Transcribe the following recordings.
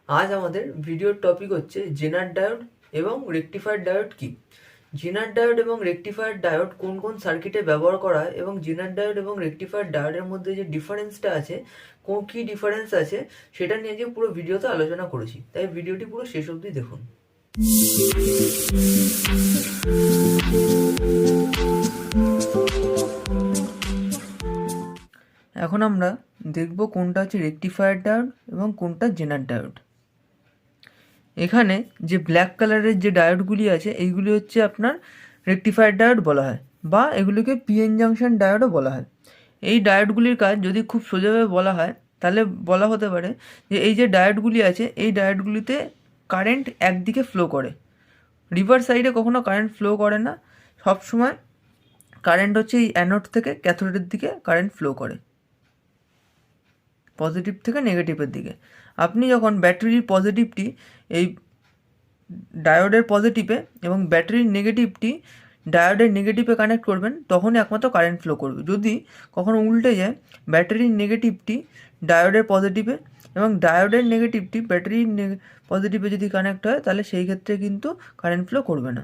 আজ আমাদের ভিডিওর টপিক হচ্ছে জেনার ডায়োড এবং রেকটিফায়ার ডায়োড কি। জেনার ডায়োড এবং রেকটিফায়ার ডায়োড কোন কোন সার্কিটে ব্যবহার করা হয় এবং জেনার ডায়োড এবং রেকটিফায়ার ডায়োডের মধ্যে যে ডিফারেন্সটা আছে, কী ডিফারেন্স আছে সেটা নিয়ে যে পুরো ভিডিওতে আলোচনা করেছি, তাই ভিডিওটি পুরো শেষ অবধি দেখুন। এখন আমরা দেখব কোনটা হচ্ছে রেকটিফায়ার ডায়োড এবং কোনটা জেনার ডায়োড। এখানে যে ব্ল্যাক কালারের যে ডায়োডগুলি আছে এইগুলি হচ্ছে আপনার রেকটিফায়ার ডায়োড বলা হয়, বা এগুলিকে পিএন জাংশন ডায়োডও বলা হয়। এই ডায়োডগুলির কাজ যদি খুব সোজাভাবে বলা হয় তাহলে বলা হতে পারে যে এই যে ডায়োডগুলি আছে এই ডায়োডগুলিতে কারেন্ট একদিকে ফ্লো করে, রিভার্স সাইডে কখনো কারেন্ট ফ্লো করে না। সবসময় কারেন্ট হচ্ছে এই অ্যানোড থেকে ক্যাথোডের দিকে কারেন্ট ফ্লো করে, পজিটিভ থেকে নেগেটিভের দিকে। আপনি যখন ব্যাটারির পজিটিভটি এই ডায়োডের পজিটিভে এবং ব্যাটারির নেগেটিভটি ডায়োডের নেগেটিভে কানেক্ট করবেন, তখনই একমাত্র কারেন্ট ফ্লো করবে। যদি কখনো উল্টে যায়, ব্যাটারির নেগেটিভটি ডায়োডের পজিটিভে এবং ডায়োডের নেগেটিভটি ব্যাটারির পজিটিভে যদি কানেক্ট হয়, তাহলে সেই ক্ষেত্রে কিন্তু কারেন্ট ফ্লো করবে না।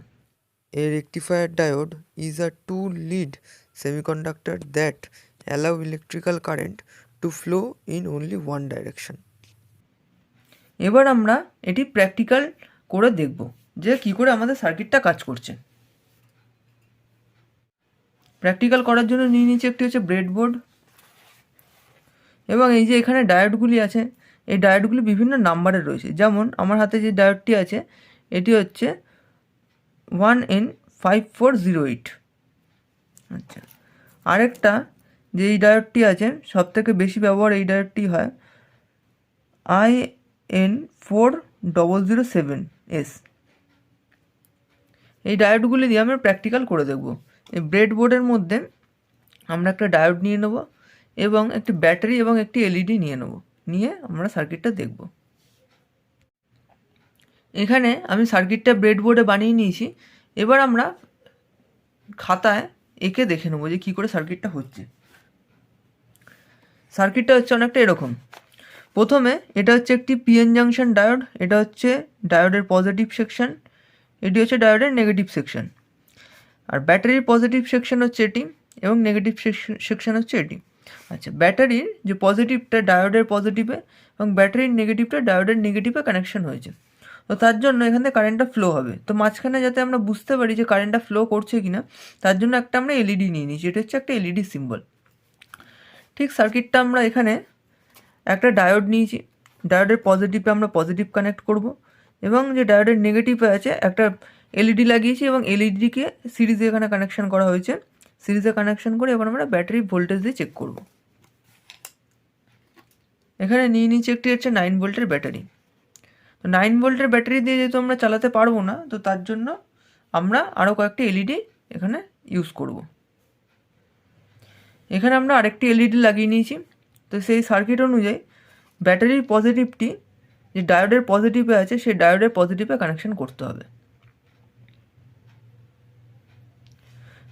A rectifier diode is a two-lead semiconductor that allow electrical current to flow in only one direction. এবার আমরা এটি প্র্যাকটিক্যাল করে দেখব যে কী করে আমাদের সার্কিটটা কাজ করছে। প্র্যাকটিক্যাল করার জন্য নিয়ে নিচ্ছি একটি হচ্ছে ব্রেডবোর্ড, এবং এই যে এখানে ডায়োডগুলি আছে এই ডায়োডগুলি বিভিন্ন নাম্বারের রয়েছে। যেমন আমার হাতে যে ডায়োডটি আছে এটি হচ্ছে 1N5408। আচ্ছা, আরেকটা যে এই ডায়োডটি আছে সবথেকে বেশি ব্যবহার এই ডায়োডটি হয় IN4007S। এই ডায়োডগুলি দিয়ে আমরা প্র্যাকটিক্যাল করে দেখব। এই ব্রেডবোর্ডের মধ্যে আমরা একটা ডায়োড নিয়ে নেব এবং একটি ব্যাটারি এবং একটি এলইডি নিয়ে নেব, নিয়ে আমরা সার্কিটটা দেখব। এখানে আমি সার্কিটটা ব্রেডবোর্ডে বানিয়ে নিয়েছি। এবার আমরা খাতায় এঁকে দেখে নেব যে কী করে সার্কিটটা হচ্ছে। সার্কিটটা হচ্ছে অনেকটা এরকম। প্রথমে এটা হচ্ছে একটি পিএন জাংশন ডায়োড, এটা হচ্ছে ডায়োডের পজিটিভ সেকশন, এটি হচ্ছে ডায়োডের নেগেটিভ সেকশন। আর ব্যাটারির পজিটিভ সেকশন হচ্ছে এটি এবং নেগেটিভ সেকশন হচ্ছে এটি। আচ্ছা, ব্যাটারির যে পজিটিভটা ডায়োডের পজিটিভে এবং ব্যাটারির নেগেটিভটা ডায়োডের নেগেটিভে কানেকশন হয়েছে, তো তার জন্য এখান থেকে কারেন্টটা ফ্লো হবে। তো মাঝখানে যাতে আমরা বুঝতে পারি যে কারেন্টটা ফ্লো করছে কিনা, তার জন্য একটা আমরা এলইডি নিয়ে নিয়েছি, এটা হচ্ছে একটা এলইডি সিম্বল। ঠিক সার্কিটটা আমরা এখানে একটা ডায়োড নিয়েছি, ডায়োডের পজিটিভে আমরা পজিটিভ কানেক্ট করব এবং যে ডায়োডের নেগেটিভে আছে একটা এলইডি লাগিয়েছি এবং এলইডিকে সিরিজে এখানে কানেকশন করা হয়েছে। সিরিজে কানেকশন করে এবার আমরা ব্যাটারি ভোল্টেজ দিয়ে চেক করব। এখানে নিয়ে নিচ্ছি একটি হচ্ছে 9 ভোল্টের ব্যাটারি। তো 9 ভোল্টের ব্যাটারি দিয়ে যেহেতু আমরা চালাতে পারবো না, তো তার জন্য আমরা আরও কয়েকটি এলইডি এখানে ইউজ করব। এখানে আমরা আরেকটি এলইডি লাগিয়ে নিয়েছি। তো সেই সার্কিট অনুযায়ী ব্যাটারির পজিটিভটি যে ডায়োডের পজিটিভে আছে সেই ডায়োডের পজিটিভে কানেকশন করতে হবে।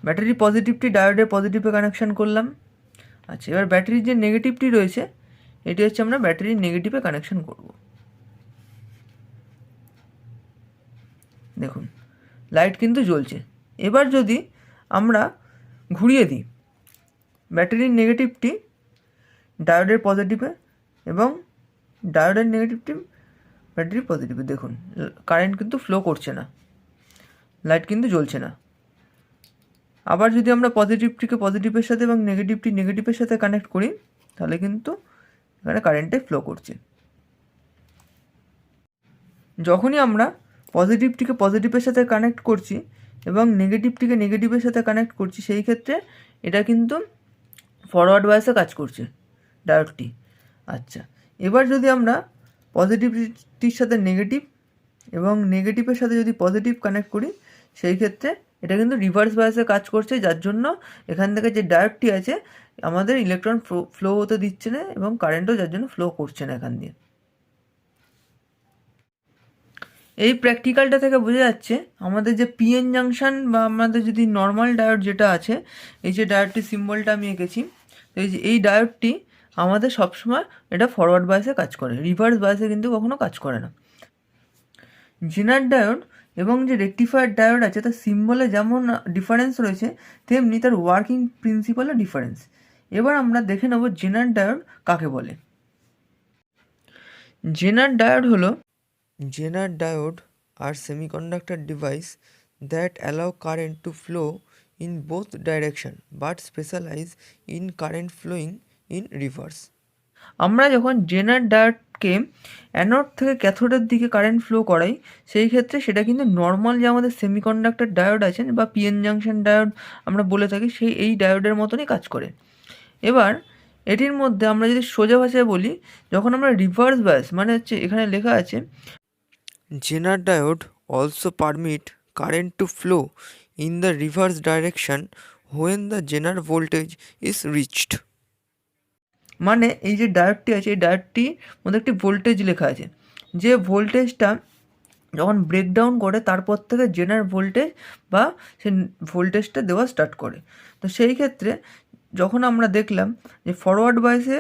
ব্যাটারির পজিটিভটি ডায়োডের পজিটিভে কানেকশন করলাম। আচ্ছা, এবার ব্যাটারির যে নেগেটিভটি রয়েছে এটি হচ্ছে আমরা ব্যাটারির নেগেটিভে কানেকশন করব। দেখুন লাইট কিন্তু জ্বলছে। এবার যদি আমরা ঘুরিয়ে দিই ব্যাটারির নেগেটিভটি ডায়োডের পজিটিভে এবং ডায়োডের নেগেটিভটি ব্যাটারির পজিটিভে, দেখুন কারেন্ট কিন্তু ফ্লো করছে না, লাইট কিন্তু জ্বলছে না। আবার যদি আমরা পজিটিভটিকে পজিটিভের সাথে এবং নেগেটিভটি নেগেটিভের সাথে কানেক্ট করি, তাহলে কিন্তু এখানে কারেন্টে ফ্লো করছে। যখনই আমরা পজিটিভটিকে পজিটিভের সাথে কানেক্ট করছি এবং নেগেটিভটিকে নেগেটিভের সাথে কানেক্ট করছি, সেই ক্ষেত্রে এটা কিন্তু ফরওয়ার্ড বায়াসে কাজ করছে ডায়োডটি। আচ্ছা, এবার যদি আমরা পজিটিভটির সাথে নেগেটিভ এবং নেগেটিভের সাথে যদি পজিটিভ কানেক্ট করি, সেই ক্ষেত্রে এটা কিন্তু রিভার্স বায়াসে কাজ করছে, যার জন্য এখান থেকে যে ডায়োডটি আছে আমাদের ইলেকট্রন ফ্লো হতে দিচ্ছে না এবং কারেন্টও যার জন্য ফ্লো করছে না এখান দিয়ে। এই প্র্যাকটিক্যালটা থেকে বোঝা যাচ্ছে আমাদের যে পিএন জাংশন বা আমাদের যদি নর্মাল ডায়োড যেটা আছে, এই যে ডায়োডটি সিম্বলটা আমি এঁকেছি, তো এই যে এই ডায়োডটি আমাদের সবসময় এটা ফরওয়ার্ড বায়াসে কাজ করে, রিভার্স বায়াসে কিন্তু কখনো কাজ করে না। জেনার ডায়োড এবং যে রেকটিফায়ার ডায়োড আছে তার সিম্বলে যেমন ডিফারেন্স রয়েছে তেমনি তার ওয়ার্কিং প্রিন্সিপালও ডিফারেন্স। এবার আমরা দেখে নেব জেনার ডায়োড কাকে বলে। জেনার ডায়োড হলো Zener diode are semiconductor device that allow current to flow in both direction but specialize in current flowing in reverse. আমরা যখন জেনার ডায়োডকে অ্যানোড থেকে ক্যাথোডের দিকে কারেন্ট ফ্লো করাই সেই ক্ষেত্রে সেটা কিন্তু নর্মাল যে আমাদের সেমিকন্ডাক্টর ডায়োড আছেন বা পিএন জাংশন ডায়োড আমরা বলে থাকি সেই এই ডায়োডের মতনই কাজ করে। এবার এটির মধ্যে আমরা যদি সোজা ভাষায় বলি, যখন আমরা রিভার্স বায়াস মানে হচ্ছে এখানে লেখা আছে Zener diode also permit current to flow in the reverse direction when the Zener voltage is reached. মানে এই যে ডায়োডটি আছে এই ডায়োডটির মধ্যে একটি ভোল্টেজ লেখা আছে, যে ভোল্টেজটা যখন ব্রেকডাউন করে তারপর থেকে জেনার ভোল্টেজ বা সে ভোল্টেজটা দেওয়া স্টার্ট করে। তো সেই ক্ষেত্রে যখন আমরা দেখলাম যে ফরওয়ার্ড বায়াসে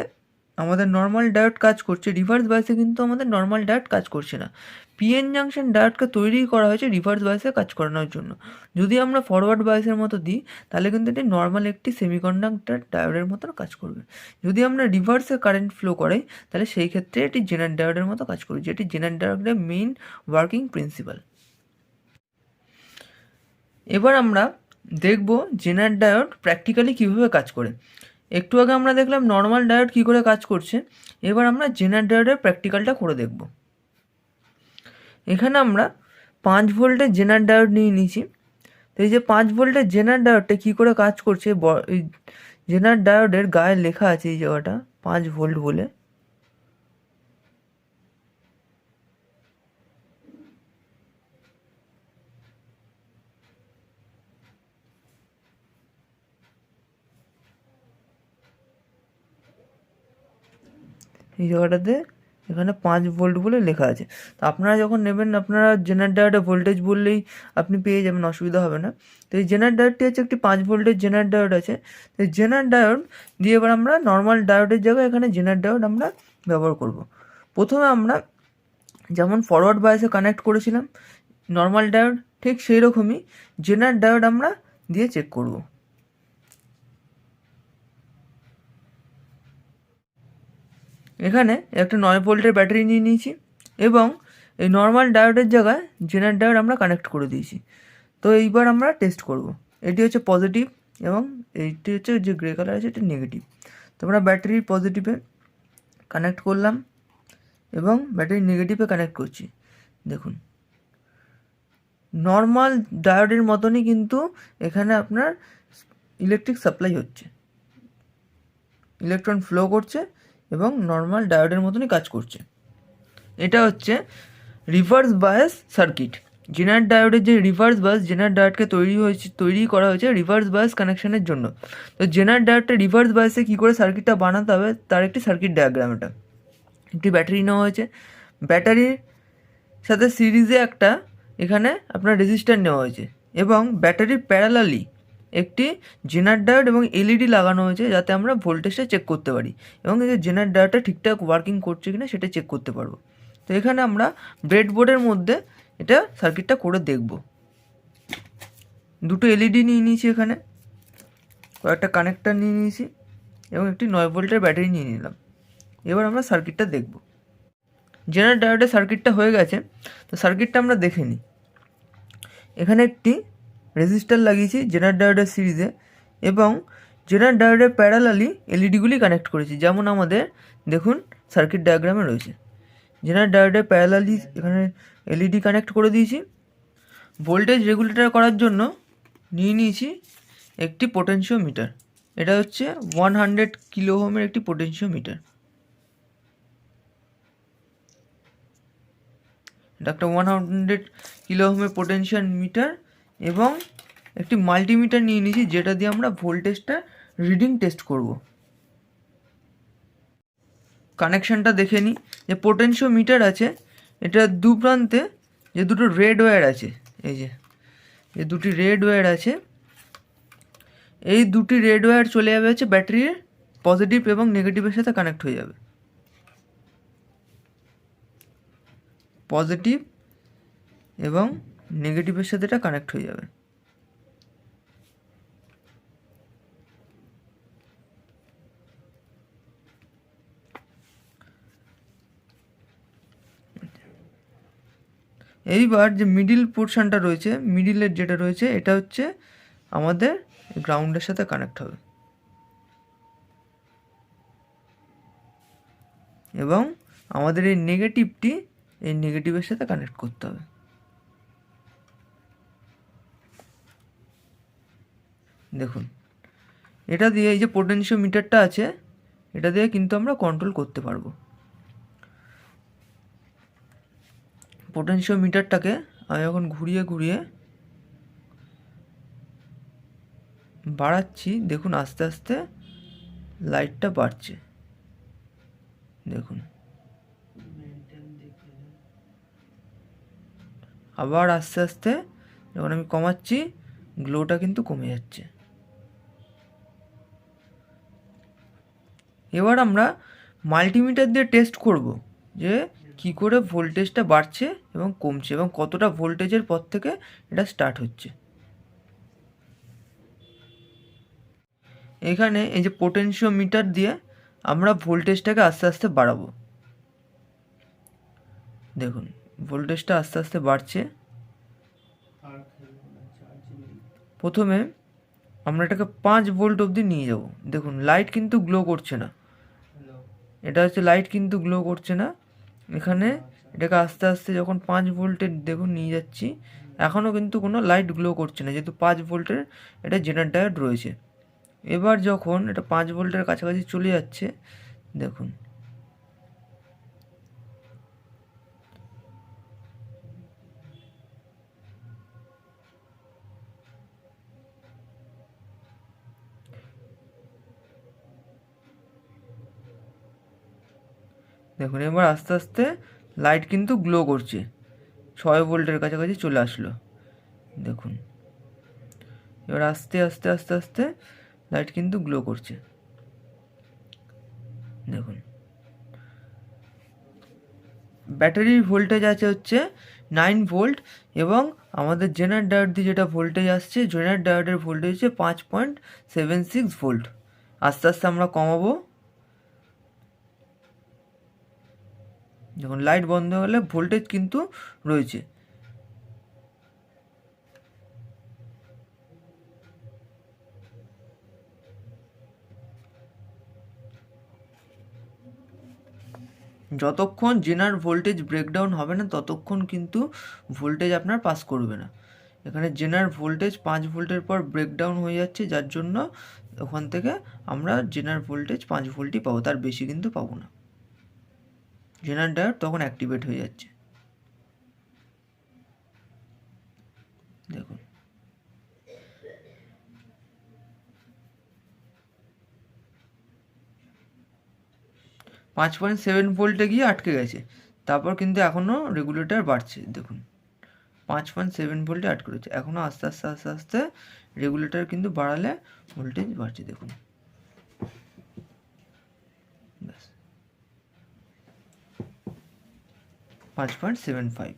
আমাদের নর্মাল ডায়োড কাজ করছে, রিভার্স বায়াসে কিন্তু আমাদের নর্মাল ডায়োড কাজ করছে না। পিএন জাংশন ডায়োডকে তৈরি করা হয়েছে রিভার্স বায়াসে কাজ করানোর জন্য। যদি আমরা ফরওয়ার্ড বায়াসের মতো দিই তাহলে কিন্তু এটি নর্মাল একটি সেমিকন্ডাক্টর ডায়োডের মতন কাজ করবে। যদি আমরা রিভার্সে কারেন্ট ফ্লো করাই তাহলে সেই ক্ষেত্রে এটি জেনার ডায়োডের মতো কাজ করবে, যেটি জেনার ডায়োডের মেইন ওয়ার্কিং প্রিন্সিপাল। এবার আমরা দেখব জেনার ডায়োড প্র্যাকটিক্যালি কীভাবে কাজ করে। একটু আগে আমরা দেখলাম নর্মাল ডায়োড কী করে কাজ করছে, এবার আমরা জেনার ডায়োডের প্র্যাকটিক্যালটা করে দেখব। এখানে আমরা 5 ভোল্টের জেনার ডায়োড নিয়ে নিয়েছি। তো এই যে 5 ভোল্টের জেনার ডায়োডটা কী করে কাজ করছে, এই জেনার ডায়োডের গায়ে লেখা আছে এই জায়গাটা 5 ভোল্ট বলে। এই জায়গাটাতে এখানে 5 ভোল্ট বলে লেখা আছে। তো আপনারা যখন নেবেন আপনারা জেনার ডায়োডে ভোল্টেজ বললেই আপনি পেয়ে যাবেন, অসুবিধা হবে না। তো এই জেনার ডায়োডটি হচ্ছে একটি 5 ভোল্টের জেনার ডায়োড আছে। তো এই জেনার ডায়োড দিয়ে এবার আমরা নর্মাল ডায়োডের জায়গায় এখানে জেনার ডায়োড আমরা ব্যবহার করব। প্রথমে আমরা যেমন ফরওয়ার্ড বায়াসে কানেক্ট করেছিলাম নর্মাল ডায়োড, ঠিক সেই রকমই জেনার ডায়োড আমরা দিয়ে চেক করব। এখানে একটা 9 ভোল্টের ব্যাটারি নিয়ে নিয়েছি এবং এই নর্মাল ডায়োডের জায়গায় জেনার ডায়োড আমরা কানেক্ট করে দিয়েছি। তো এইবার আমরা টেস্ট করব। এটি হচ্ছে পজিটিভ এবং এইটি হচ্ছে যে গ্রে কালার আছে এটি নেগেটিভ। তো আমরা ব্যাটারির পজিটিভে কানেক্ট করলাম এবং ব্যাটারি নেগেটিভে কানেক্ট করছি। দেখুন নর্মাল ডায়োডের মতনই কিন্তু এখানে আপনার ইলেকট্রিক সাপ্লাই হচ্ছে, ইলেকট্রন ফ্লো করছে এবং নর্মাল ডায়োডের মতনই কাজ করছে। এটা হচ্ছে রিভার্স বায়াস সার্কিট। জেনার ডায়োডের যে রিভার্স বায়াস, জেনার ডায়োডকে তৈরি করা হয়েছে রিভার্স বায়াস কানেকশনের জন্য। তো জেনার ডায়োডটা রিভার্স বায়াসে কী করে সার্কিটটা বানাতে হবে তার একটি সার্কিট ডায়াগ্রাম। এটা একটি ব্যাটারি নেওয়া হয়েছে, ব্যাটারির সাথে সিরিজে একটা এখানে আপনার রেজিস্টার নেওয়া হয়েছে এবং ব্যাটারির প্যারালালি একটি জেনার ডায়োড এবং এলইডি লাগানো হয়েছে যাতে আমরা ভোল্টেজটা চেক করতে পারি এবং এই যে জেনার ডায়োডটা ঠিকঠাক ওয়ার্কিং করছে কিনা সেটা চেক করতে পারবো। তো এখানে আমরা ব্রেডবোর্ডের মধ্যে এটা সার্কিটটা করে দেখব। দুটো এলইডি নিয়ে নিয়েছি, এখানে কয়েকটা কানেক্টার নিয়ে নিয়েছি এবং একটি 9 ভোল্টের ব্যাটারি নিয়ে নিলাম। এবার আমরা সার্কিটটা দেখব। জেনার ডায়োডের সার্কিটটা হয়ে গেছে। তো সার্কিটটা আমরা দেখে নিই। এখানে একটি রেজিস্টার লাগিয়েছি জেনার ডায়োডের সিরিজে এবং জেনার ডায়োডের প্যারালালি এলইডিগুলি কানেক্ট করেছি, যেমন আমাদের দেখুন সার্কিট ডায়াগ্রামে রয়েছে। জেনার ডায়োডের প্যারালালি এখানে এলইডি কানেক্ট করে দিয়েছি। ভোল্টেজ রেগুলেটর করার জন্য নিয়ে নিয়েছি একটি পোটেনশিওমিটার। এটা হচ্ছে 100 কিলো ওহমের একটি পোটেনশিওমিটার। এটা একটা 100 কিলো ওহমের পোটেনশিয়াল মিটার এবং একটি মাল্টিমিটার নিয়ে নিয়েছি যেটা দিয়ে আমরা ভোল্টেজটা রিডিং টেস্ট করব। কানেকশানটা দেখে নিই। যে পোটেনশিওমিটার আছে এটা দু প্রান্তে যে দুটো রেড ওয়্যার আছে, এই যে দুটি রেড ওয়্যার আছে, এই দুটি রেড ওয়্যার চলে যাবে হচ্ছে ব্যাটারির পজিটিভ এবং নেগেটিভের সাথে কানেক্ট হয়ে যাবে, পজিটিভ এবং নেগেটিভের সাথে এটা কানেক্ট হয়ে যাবে। এইবার যে মিডিল পোর্শনটা রয়েছে, মিডিলের যেটা রয়েছে এটা হচ্ছে আমাদের গ্রাউন্ডের সাথে কানেক্ট হবে এবং আমাদের এই নেগেটিভটি এই নেগেটিভের সাথে কানেক্ট করতে হবে। দেখুন এটা দিয়ে এই যে পোটেনশিওমিটারটা আছে এটা দিয়ে কিন্তু আমরা কন্ট্রোল করতে পারবো। পোটেনশিওমিটারটাকে আমি এখন ঘুরিয়ে ঘুরিয়ে বাড়াচ্ছি, দেখুন আস্তে আস্তে লাইটটা বাড়ছে, দেখুন আবার আস্তে আস্তে যখন আমি কমাচ্ছি গ্লোটা কিন্তু কমে যাচ্ছে। এবার আমরা মাল্টিমিটার দিয়ে টেস্ট করব যে কি করে ভোল্টেজটা বাড়ছে এবং কমছে এবং কতটা ভোল্টেজের পর থেকে এটা স্টার্ট হচ্ছে। এখানে এই যে পোটেনশিওমিটার দিয়ে আমরা ভোল্টেজটাকে আস্তে আস্তে বাড়াবো, দেখুন ভোল্টেজটা আস্তে আস্তে বাড়ছে। প্রথমে আমরা এটাকে 5 ভোল্ট অবধি নিয়ে যাব, দেখুন লাইট কিন্তু গ্লো করছে না, এটা হচ্ছে লাইট কিন্তু গ্লো করছে না। এখানে এটাকে আস্তে আস্তে যখন 5 ভোল্টের দেখুন নিয়ে যাচ্ছি, এখনও কিন্তু কোনো লাইট গ্লো করছে না, যেহেতু 5 ভোল্টের এটা জেনার ডায়োড রয়েছে। এবার যখন এটা 5 ভোল্টের কাছাকাছি চলে যাচ্ছে, দেখুন দেখুন এবার আস্তে আস্তে লাইট কিন্তু গ্লো করছে, 6 ভোল্টের কাছাকাছি চলে আসলো। দেখুন এবার আস্তে আস্তে আস্তে আস্তে লাইট কিন্তু গ্লো করছে, দেখুন ব্যাটারির ভোল্টেজ আছে হচ্ছে 9 ভোল্ট এবং আমাদের জেনার ডায়োড দিয়ে যেটা ভোল্টেজ আসছে, জেনার ডায়োডের ভোল্টেজ হচ্ছে 5.76 ভোল্ট। আস্তে আস্তে আমরা কমাবো, যখন লাইট বন্ধ হলে ভোল্টেজ কিন্তু রয়েছে। যতক্ষণ জেনার ভোল্টেজ ব্রেকডাউন হবে না ততক্ষণ কিন্তু ভোল্টেজ আপনার পাস করবে না। এখানে জেনার ভোল্টেজ 5 ভোল্টের পর ব্রেকডাউন হয়ে যাচ্ছে, যার জন্য ওখান থেকে আমরা জেনার ভোল্টেজ 5 ভোল্টই পাবো, তার বেশি কিন্তু পাবো না। জেনার ডায়োড তখন অ্যাক্টিভেট হয়ে যাচ্ছে, দেখুন 5.7 ভোল্টে গিয়ে আটকে গেছে, তারপর কিন্তু এখনও রেগুলেটর বাড়ছে, দেখুন 5.7 ভোল্টে আটকে রয়েছে, এখনও আস্তে আস্তে আস্তে আস্তে রেগুলেটর কিন্তু বাড়ালে ভোল্টেজ বাড়ছে, দেখুন ব্যাস 5.75।